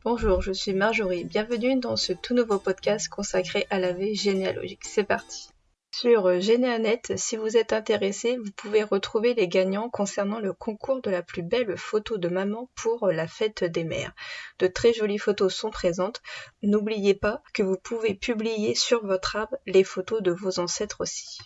Bonjour, je suis Marjorie. Bienvenue dans ce tout nouveau podcast consacré à la veille généalogique. C'est parti. Sur Généanet, si vous êtes intéressé, vous pouvez retrouver les gagnants concernant le concours de la plus belle photo de maman pour la fête des mères. De très jolies photos sont présentes. N'oubliez pas que vous pouvez publier sur votre arbre les photos de vos ancêtres aussi.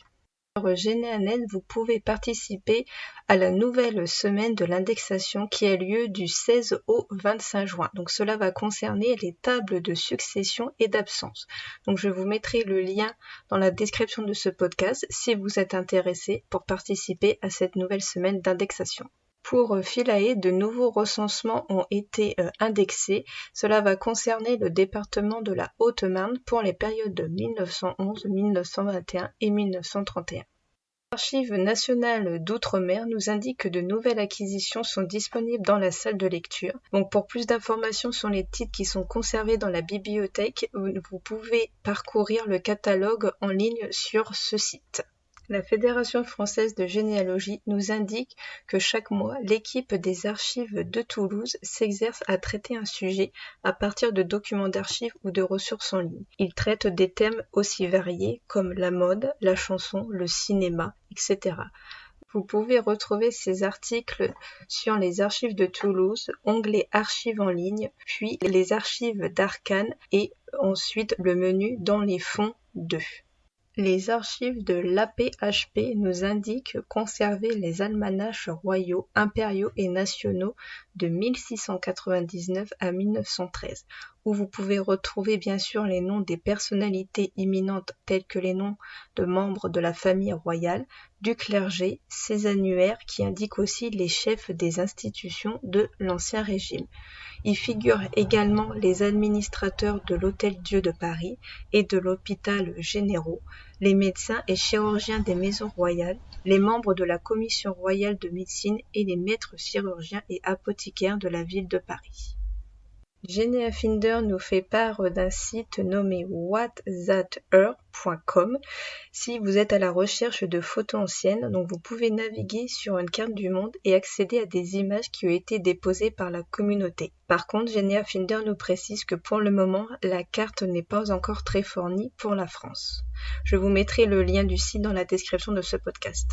Sur Généanet, vous pouvez participer à la nouvelle semaine de l'indexation qui a lieu du 16 au 25 juin. Donc cela va concerner les tables de succession et d'absence. Donc je vous mettrai le lien dans la description de ce podcast si vous êtes intéressé pour participer à cette nouvelle semaine d'indexation. Pour Philae, de nouveaux recensements ont été indexés. Cela va concerner le département de la Haute-Marne pour les périodes de 1911, 1921 et 1931. L'Archive nationale d'outre-mer nous indique que de nouvelles acquisitions sont disponibles dans la salle de lecture. Donc pour plus d'informations sur les titres qui sont conservés dans la bibliothèque, vous pouvez parcourir le catalogue en ligne sur ce site. La Fédération française de généalogie nous indique que chaque mois, l'équipe des archives de Toulouse s'exerce à traiter un sujet à partir de documents d'archives ou de ressources en ligne. Ils traitent des thèmes aussi variés comme la mode, la chanson, le cinéma, etc. Vous pouvez retrouver ces articles sur les archives de Toulouse, onglet archives en ligne, puis les archives d'Arcane et ensuite le menu dans les fonds 2. Les archives de l'APHP nous indiquent conserver les almanachs royaux, impériaux et nationaux de 1699 à 1913, où vous pouvez retrouver bien sûr les noms des personnalités imminentes tels que les noms de membres de la famille royale, du clergé, ses annuaires qui indiquent aussi les chefs des institutions de l'Ancien Régime. Y figurent également les administrateurs de l'Hôtel-Dieu de Paris et de l'Hôpital Généraux, les médecins et chirurgiens des maisons royales, les membres de la Commission royale de médecine et les maîtres chirurgiens et apothicaires de la ville de Paris. Geneafinder nous fait part d'un site nommé whatthather.com. Si vous êtes à la recherche de photos anciennes, donc vous pouvez naviguer sur une carte du monde et accéder à des images qui ont été déposées par la communauté. Par contre, Geneafinder nous précise que pour le moment, la carte n'est pas encore très fournie pour la France. Je vous mettrai le lien du site dans la description de ce podcast.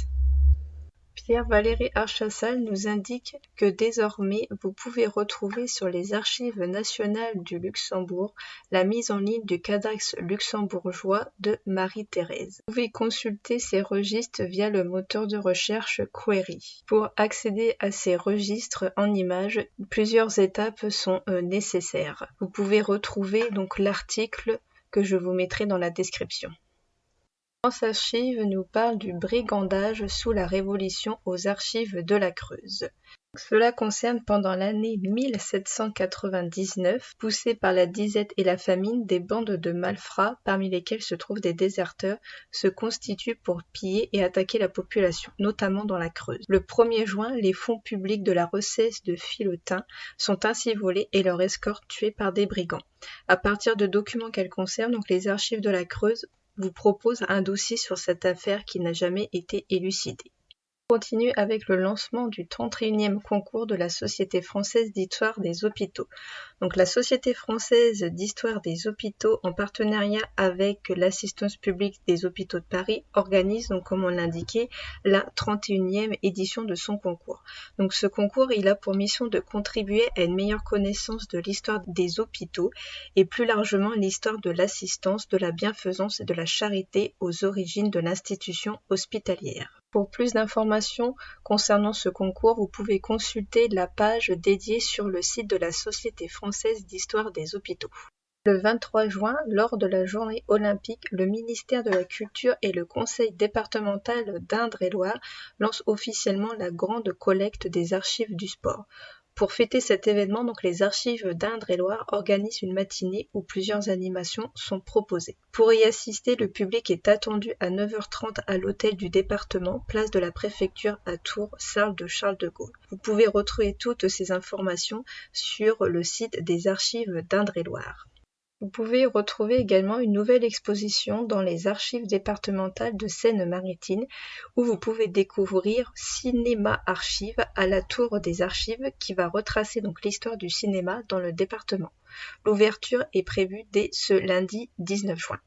Pierre-Valéry Archassal nous indique que désormais vous pouvez retrouver sur les archives nationales du Luxembourg la mise en ligne du Codex luxembourgeois de Marie-Thérèse. Vous pouvez consulter ces registres via le moteur de recherche Query. Pour accéder à ces registres en images, plusieurs étapes sont nécessaires. Vous pouvez retrouver donc l'article que je vous mettrai dans la description. France Archives nous parle du brigandage sous la Révolution aux archives de la Creuse. Cela concerne pendant l'année 1799, poussés par la disette et la famine, des bandes de malfrats, parmi lesquels se trouvent des déserteurs, se constituent pour piller et attaquer la population, notamment dans la Creuse. Le 1er juin, les fonds publics de la recette de Philotin sont ainsi volés et leur escorte tuée par des brigands. À partir de documents qu'elles concernent, donc les archives de la Creuse vous propose un dossier sur cette affaire qui n'a jamais été élucidée. On continue avec le lancement du 31e concours de la Société française d'histoire des hôpitaux. Donc la Société française d'histoire des hôpitaux, en partenariat avec l'Assistance publique des hôpitaux de Paris, organise, donc comme on l'indiquait, la 31e édition de son concours. Donc ce concours, il a pour mission de contribuer à une meilleure connaissance de l'histoire des hôpitaux et plus largement l'histoire de l'assistance, de la bienfaisance et de la charité aux origines de l'institution hospitalière. Pour plus d'informations concernant ce concours, vous pouvez consulter la page dédiée sur le site de la Société française d'histoire des hôpitaux. Le 23 juin, lors de la journée olympique, le ministère de la Culture et le Conseil départemental d'Indre-et-Loire lancent officiellement la grande collecte des archives du sport. Pour fêter cet événement, donc les archives d'Indre-et-Loire organisent une matinée où plusieurs animations sont proposées. Pour y assister, le public est attendu à 9h30 à l'hôtel du département, place de la préfecture à Tours, salle de Charles de Gaulle. Vous pouvez retrouver toutes ces informations sur le site des archives d'Indre-et-Loire. Vous pouvez retrouver également une nouvelle exposition dans les archives départementales de Seine-Maritime où vous pouvez découvrir Cinéma Archives à la Tour des Archives qui va retracer donc l'histoire du cinéma dans le département. L'ouverture est prévue dès ce lundi 19 juin.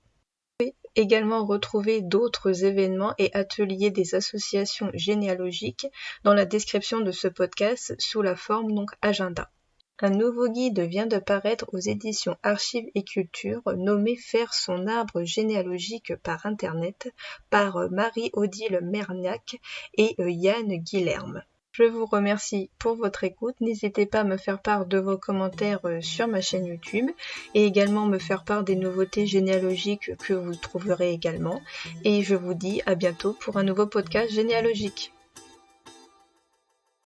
Vous pouvez également retrouver d'autres événements et ateliers des associations généalogiques dans la description de ce podcast sous la forme donc agenda. Un nouveau guide vient de paraître aux éditions Archives et Culture nommé Faire son arbre généalogique par Internet par Marie-Odile Merniac et Yann Guilherme. Je vous remercie pour votre écoute. N'hésitez pas à me faire part de vos commentaires sur ma chaîne YouTube et également me faire part des nouveautés généalogiques que vous trouverez également. Et je vous dis à bientôt pour un nouveau podcast généalogique.